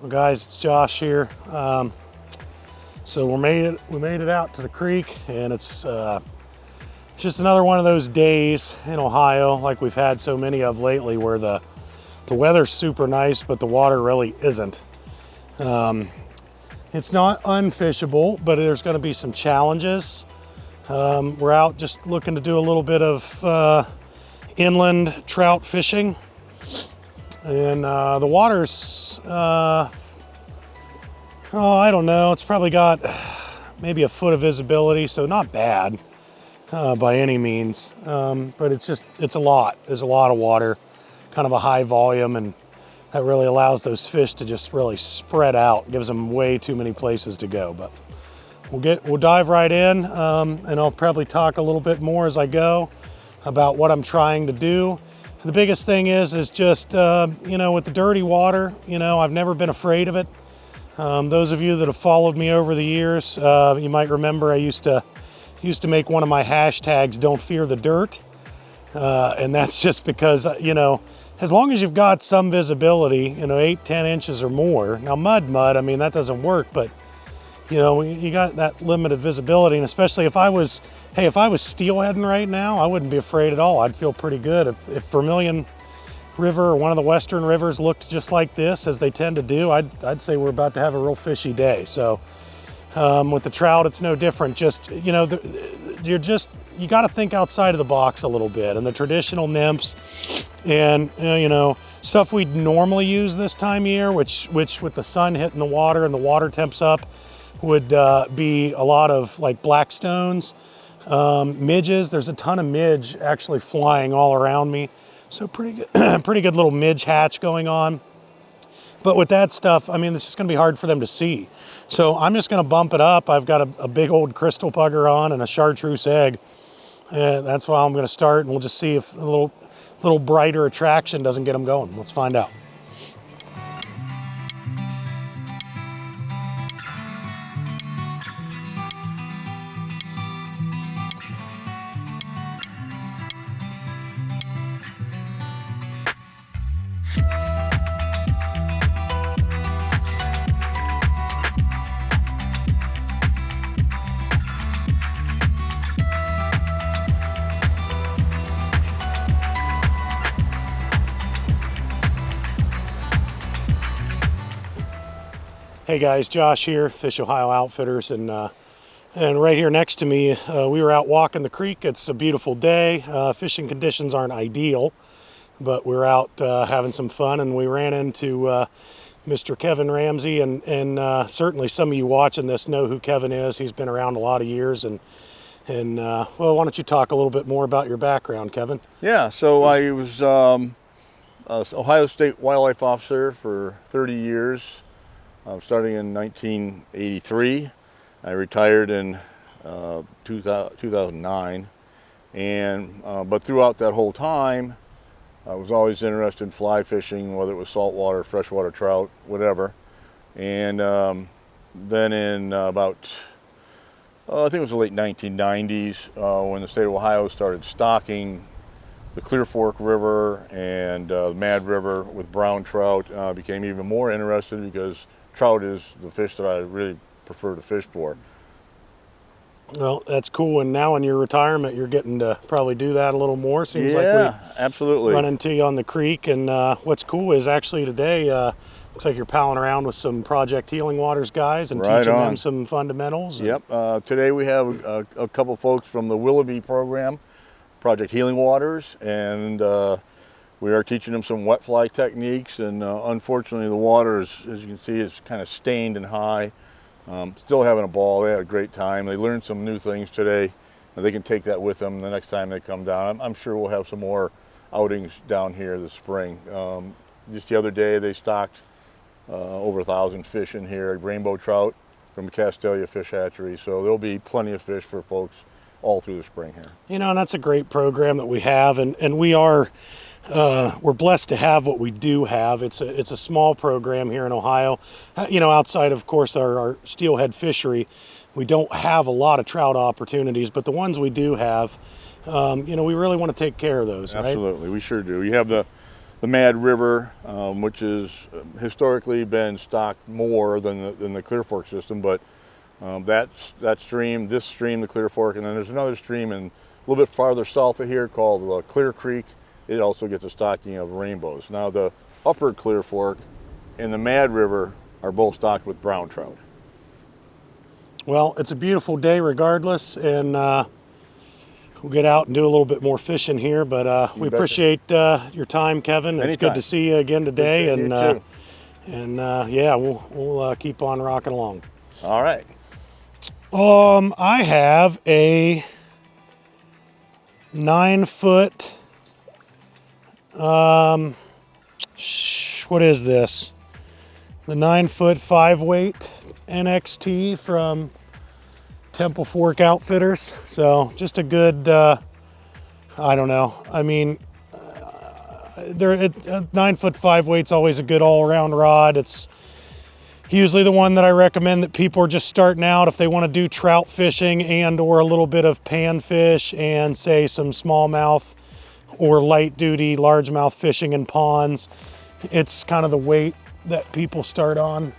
Well, guys, it's Josh here. So we made it out to the creek, and it's just another one of those days in Ohio, like we've had so many of lately, where the weather's super nice, but the water really isn't. It's not unfishable, but there's going to be some challenges. We're out just looking to do a little bit of inland trout fishing. And the water's, I don't know, it's probably got maybe a foot of visibility, so not bad by any means. But it's a lot. There's a lot of water, kind of a high volume, and that really allows those fish to just really spread out, gives them way too many places to go. But we'll dive right in, and I'll probably talk a little bit more as I go about what I'm trying to do. The biggest thing is just, with the dirty water, I've never been afraid of it. Those of you that have followed me over the years, you might remember I used to make one of my hashtags, "Don't fear the dirt." And that's just because, as long as you've got some visibility, 8-10 inches or more. Now mud, I mean, that doesn't work, but you got that limited visibility, and especially if I was steelheading right now, I wouldn't be afraid at all. I'd feel pretty good. If Vermilion River or one of the western rivers looked just like this, as they tend to do, I'd say we're about to have a real fishy day. So with the trout, it's no different. Just, you got to think outside of the box a little bit, and the traditional nymphs and, stuff we'd normally use this time of year, which with the sun hitting the water and the water temps up, would be a lot of like blackstones, midges. There's a ton of midge actually flying all around me. So pretty good little midge hatch going on. But with that stuff, I mean, it's just gonna be hard for them to see. So I'm just gonna bump it up. I've got a big old crystal pugger on and a chartreuse egg. And that's why I'm gonna start, and we'll just see if a little brighter attraction doesn't get them going. Let's find out. Hey guys, Josh here, Fish Ohio Outfitters, and right here next to me, we were out walking the creek. It's a beautiful day. Fishing conditions aren't ideal, but we're out having some fun, and we ran into Mr. Kevin Ramsey, and certainly some of you watching this know who Kevin is. He's been around a lot of years, and well, why don't you talk a little bit more about your background, Kevin? Yeah, so I was Ohio State wildlife officer for 30 years. Starting in 1983. I retired in 2009, but throughout that whole time, I was always interested in fly fishing, whether it was saltwater, freshwater trout, whatever. And then in about, I think it was the late 1990s, when the state of Ohio started stocking the Clear Fork River and the Mad River with brown trout, became even more interested because trout is the fish that I really prefer to fish for. Well, that's cool. And now in your retirement, you're getting to probably do that a little more. Seems like we absolutely run into you on the creek. And what's cool is actually today, looks like you're palling around with some Project Healing Waters guys and teaching them some fundamentals. Yep. Today we have a couple folks from the Willoughby program, Project Healing Waters, and we are teaching them some wet fly techniques, and unfortunately the water, as you can see, is kind of stained and high. Still having a ball. They had a great time. They learned some new things today, and they can take that with them the next time they come down. I'm sure we'll have some more outings down here this spring. Just the other day they stocked over 1,000 fish in here, rainbow trout from Castelia Fish Hatchery, so there'll be plenty of fish for folks all through the spring here. And that's a great program that we have, and we are we're blessed to have what we do have. It's a small program here in Ohio. Outside of course our steelhead fishery, we don't have a lot of trout opportunities, but the ones we do have, we really want to take care of those. Absolutely, right? We sure do. You have the the Mad River, which has historically been stocked more than the Clear Fork system, but that stream, this stream, the Clear Fork, and then there's another stream a little bit farther south of here called Clear Creek. It also gets a stocking of rainbows. Now the upper Clear Fork and the Mad River are both stocked with brown trout. Well, it's a beautiful day regardless, and we'll get out and do a little bit more fishing here, but we appreciate your time, Kevin. It's good to see you again today, and yeah, we'll keep on rocking along. All right. I have a 9-foot, what is this? The 9-foot 5-weight NXT from Temple Fork Outfitters. So just a good, I don't know. I mean, 9-foot 5-weight's always a good all-around rod. It's usually the one that I recommend that people are just starting out if they want to do trout fishing and or a little bit of panfish and say some smallmouth or light duty largemouth fishing in ponds. It's kind of the weight that people start on.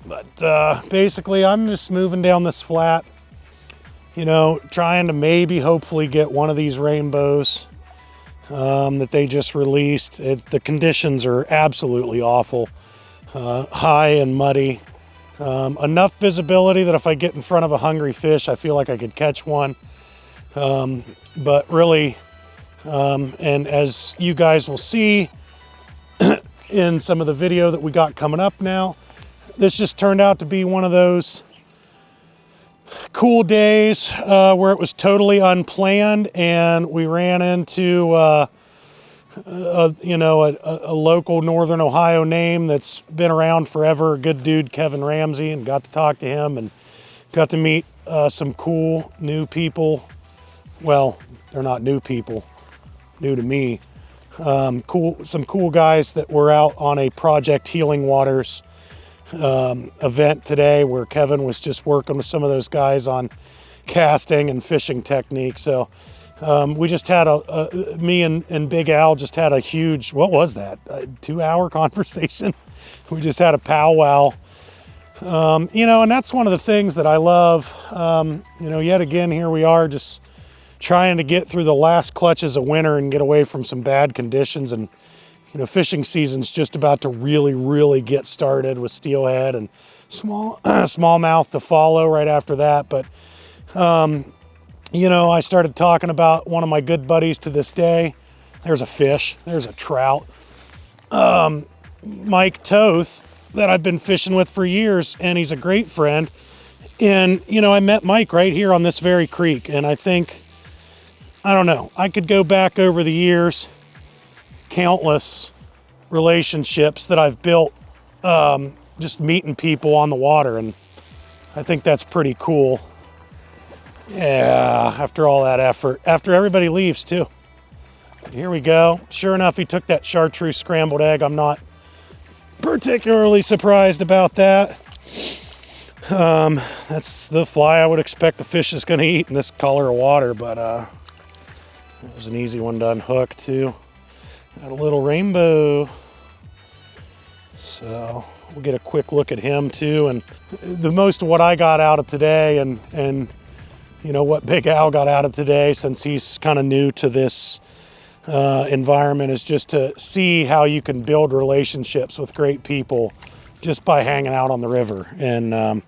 But basically I'm just moving down this flat, you know, trying to maybe hopefully get one of these rainbows that they just released. The conditions are absolutely awful. High and muddy. Enough visibility that if I get in front of a hungry fish, I feel like I could catch one. But really, and as you guys will see in some of the video that we got coming up now, this just turned out to be one of those cool days where it was totally unplanned, and we ran into a local Northern Ohio name that's been around forever, a good dude, Kevin Ramsey, and got to talk to him and got to meet some cool new people. Well, they're not new people, new to me. Some cool guys that were out on a Project Healing Waters event today where Kevin was just working with some of those guys on casting and fishing techniques. So we just had me and Big Al just had a huge, what was that, a 2-hour conversation? We just had a powwow. And that's one of the things that I love. Yet again, here we are just trying to get through the last clutches of winter and get away from some bad conditions. And, fishing season's just about to really, really get started with steelhead and smallmouth to follow right after that. But, I started talking about one of my good buddies to this day. There's a fish, there's a trout. Mike Toth, that I've been fishing with for years, and he's a great friend. And, I met Mike right here on this very creek, and I think, I don't know, I could go back over the years, countless relationships that I've built just meeting people on the water, and I think that's pretty cool. Yeah, after all that effort, after everybody leaves too. Here we go. Sure enough, he took that chartreuse scrambled egg. I'm not particularly surprised about that. That's the fly I would expect a fish is going to eat in this color of water, but it was an easy one to unhook too. Got a little rainbow. So we'll get a quick look at him too. And the most of what I got out of today and what Big Al got out of today, since he's kind of new to this environment, is just to see how you can build relationships with great people just by hanging out on the river. And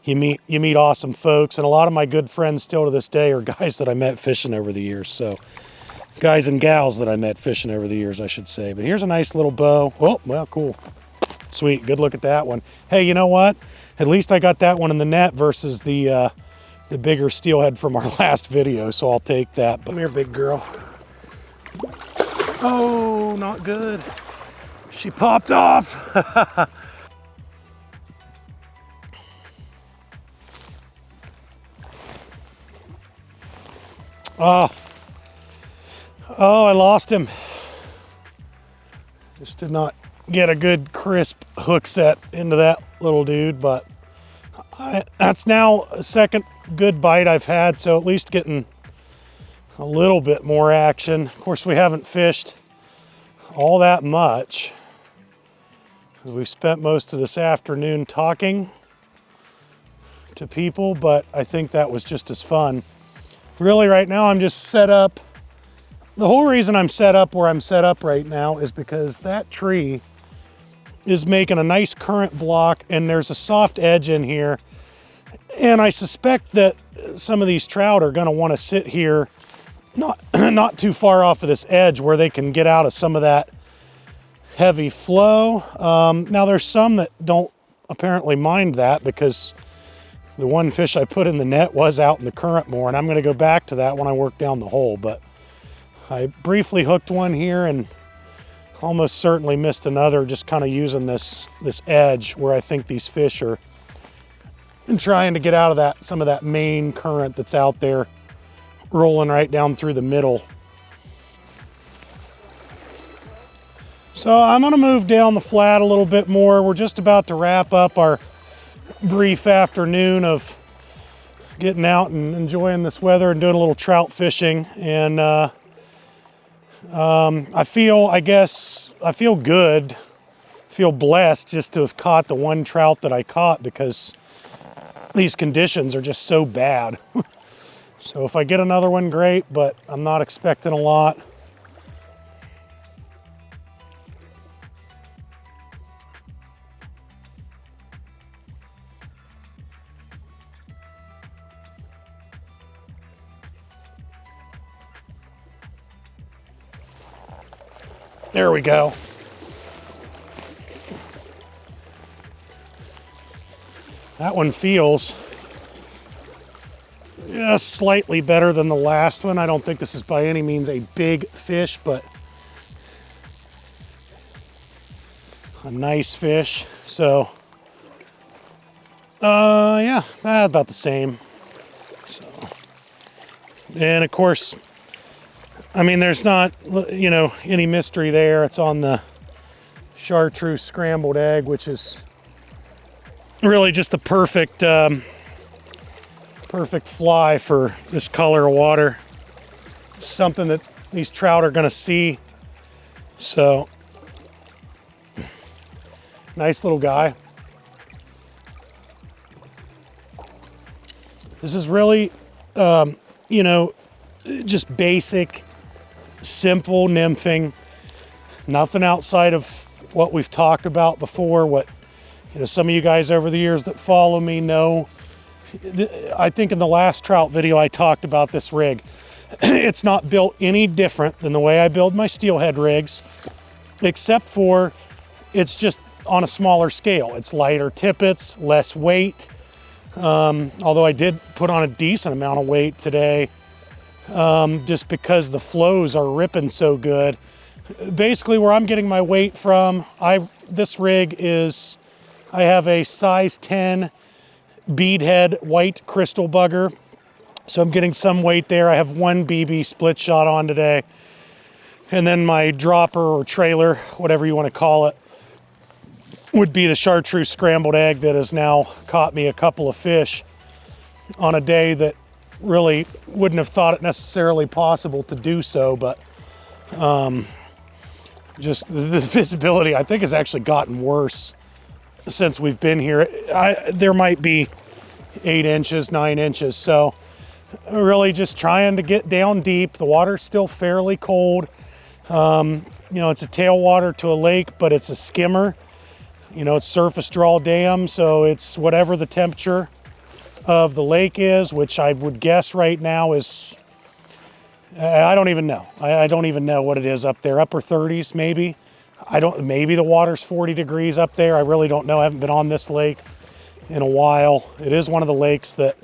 you meet awesome folks, and a lot of my good friends still to this day are guys that I met fishing over the years. So guys and gals that I met fishing over the years, I should say. But here's a nice little bow. Oh, well, cool. Sweet, good look at that one. Hey, you know what? At least I got that one in the net versus the bigger steelhead from our last video, so I'll take that. But come here, big girl. Oh, not good. She popped off. Oh, I lost him. Just did not get a good crisp hook set into that little dude, but that's now a second good bite I've had, so at least getting a little bit more action. Of course, we haven't fished all that much. We've spent most of this afternoon talking to people, but I think that was just as fun. Really, right now I'm just set up. The whole reason I'm set up where I'm set up right now is because that tree is making a nice current block, and there's a soft edge in here. And I suspect that some of these trout are gonna wanna sit here, not too far off of this edge where they can get out of some of that heavy flow. Now there's some that don't apparently mind that, because the one fish I put in the net was out in the current more, and I'm gonna go back to that when I work down the hole. But I briefly hooked one here and almost certainly missed another, just kind of using this edge where I think these fish are trying to get out of some of that main current that's out there rolling right down through the middle. So I'm gonna move down the flat a little bit more. We're just about to wrap up our brief afternoon of getting out and enjoying this weather and doing a little trout fishing. And I feel good, feel blessed just to have caught the one trout that I caught, because these conditions are just so bad. So if I get another one, great, but I'm not expecting a lot. There we go. That one feels just slightly better than the last one. I don't think this is by any means a big fish, but a nice fish. So, yeah, about the same. So, and of course, I mean, there's not, any mystery there. It's on the chartreuse scrambled egg, which is really just the perfect fly for this color of water. Something that these trout are gonna see. So, nice little guy. This is really, just basic, simple nymphing. Nothing outside of what we've talked about before. What some of you guys over the years that follow me know. I think in the last trout video I talked about this rig. It's not built any different than the way I build my steelhead rigs, except for it's just on a smaller scale. It's lighter tippets, less weight. Although I did put on a decent amount of weight today, just because the flows are ripping so good. Basically, where I'm getting my weight from, this rig is, I have a size 10 beadhead white crystal bugger. So I'm getting some weight there. I have one BB split shot on today. And then my dropper or trailer, whatever you want to call it, would be the chartreuse scrambled egg that has now caught me a couple of fish on a day that really wouldn't have thought it necessarily possible to do so, but just the visibility I think has actually gotten worse since we've been here. There might be 8 inches, 9 inches. So really just trying to get down deep. The water's still fairly cold. It's a tailwater to a lake, but it's a skimmer. It's surface draw dam, so it's whatever the temperature of the lake is, which I would guess right now is, I don't even know. I don't even know what it is up there, upper 30s maybe. Maybe the water's 40 degrees up there. I really don't know. I haven't been on this lake in a while. It is one of the lakes that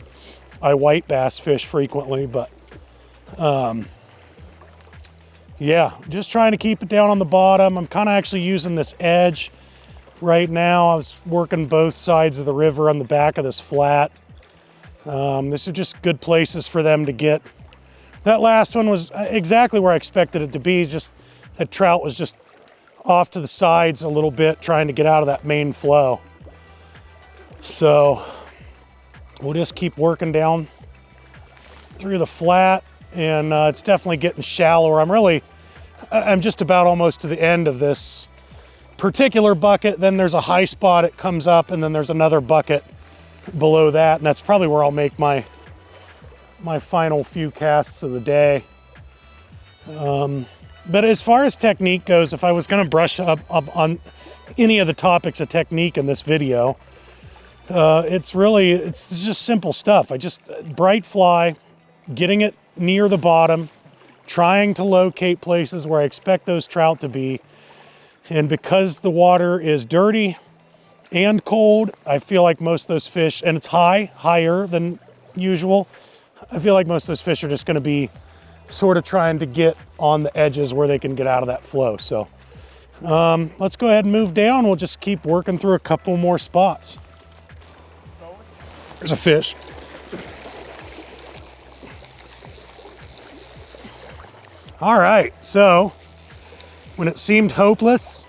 I white bass fish frequently, but yeah, just trying to keep it down on the bottom. I'm kind of actually using this edge right now. I was working both sides of the river on the back of this flat. These are just good places for them to get. That last one was exactly where I expected it to be. Just that trout was just off to the sides a little bit, trying to get out of that main flow. So we'll just keep working down through the flat, and it's definitely getting shallower. I'm just about almost to the end of this particular bucket. Then there's a high spot, it comes up, and then there's another bucket below that, and that's probably where I'll make my final few casts of the day. But as far as technique goes, if I was going to brush up on any of the topics of technique in this video, it's just simple stuff. I just bright fly, getting it near the bottom, trying to locate places where I expect those trout to be. And because the water is dirty and cold, I feel like most of those fish, and it's higher than usual, I feel like most of those fish are just going to be sort of trying to get on the edges where they can get out of that flow. So let's go ahead and move down. We'll just keep working through a couple more spots. There's a fish. All right, so when it seemed hopeless,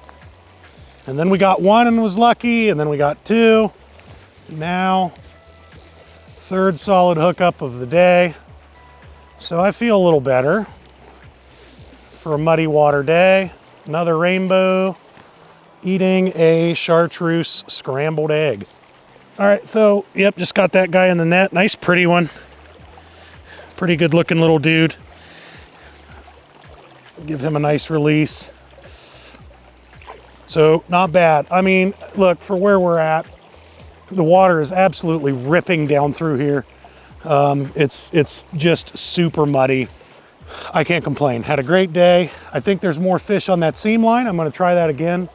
and then we got one and was lucky, and then we got two. Now, third solid hookup of the day. So I feel a little better for a muddy water day. Another rainbow, eating a chartreuse scrambled egg. All right, so yep, just got that guy in the net. Nice, pretty one. Pretty good looking little dude. Give him a nice release. So not bad. I mean, look, for where we're at, the water is absolutely ripping down through here. It's just super muddy. I can't complain. Had a great day. I think there's more fish on that seam line. I'm going to try that again.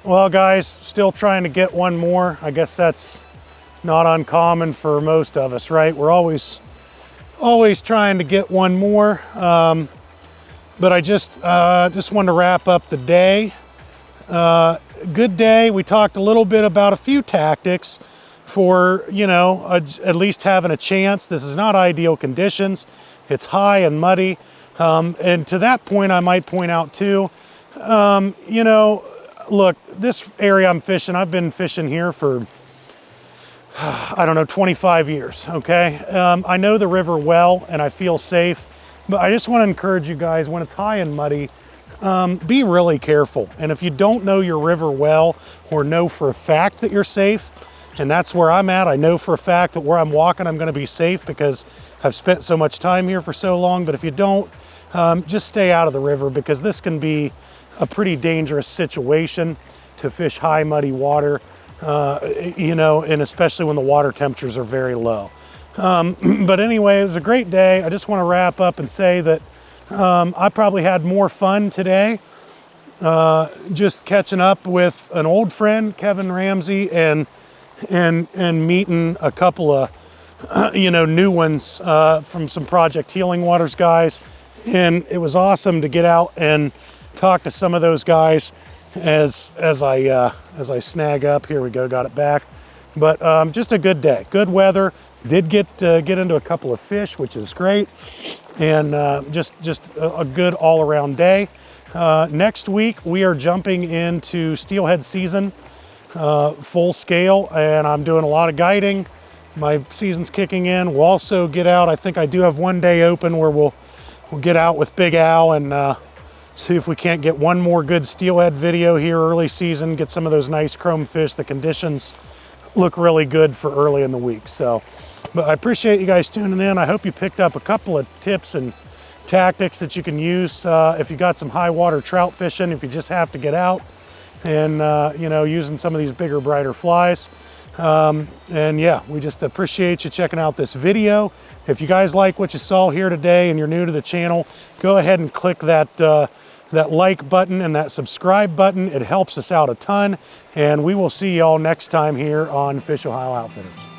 Well, guys, still trying to get one more. I guess that's not uncommon for most of us, right? We're always trying to get one more. But I just wanted to wrap up the day. Good day. We talked a little bit about a few tactics for, you know, at least having a chance. This is not ideal conditions. It's high and muddy. And to that point, I might point out too, you know, look, this area I'm fishing, I've been fishing here for, I don't know, 25 years, okay? I know the river well and I feel safe, but I just want to encourage you guys, when it's high and muddy, be really careful. And if you don't know your river well or know for a fact that you're safe, and that's where I'm at, I know for a fact that where I'm walking, I'm going to be safe because I've spent so much time here for so long. But if you don't, just stay out of the river, because this can be a pretty dangerous situation to fish high muddy water, you know, and especially when the water temperatures are very low. But anyway, it was a great day. I just want to wrap up and say that I probably had more fun today just catching up with an old friend, Kevin Ramsey, and meeting a couple of you know, new ones from some Project Healing Waters guys. And it was awesome to get out and talk to some of those guys as I snag up. Here we go, got it back. But just a good day, good weather. Did get into a couple of fish, which is great, and just a good all-around day. Next week we are jumping into steelhead season, full scale, and I'm doing a lot of guiding. My season's kicking in. We'll also get out. I think I do have one day open where we'll get out with Big Al and see if we can't get one more good steelhead video here early season, get some of those nice chrome fish. The conditions look really good for early in the week. So, but I appreciate you guys tuning in. I hope you picked up a couple of tips and tactics that you can use if you got some high water trout fishing, if you just have to get out and, you know, using some of these bigger, brighter flies. And yeah, we just appreciate you checking out this video. If you guys like what you saw here today and you're new to the channel, go ahead and click that that like button and that subscribe button. It helps us out a ton, and we will see y'all next time here on Fish Ohio Outfitters.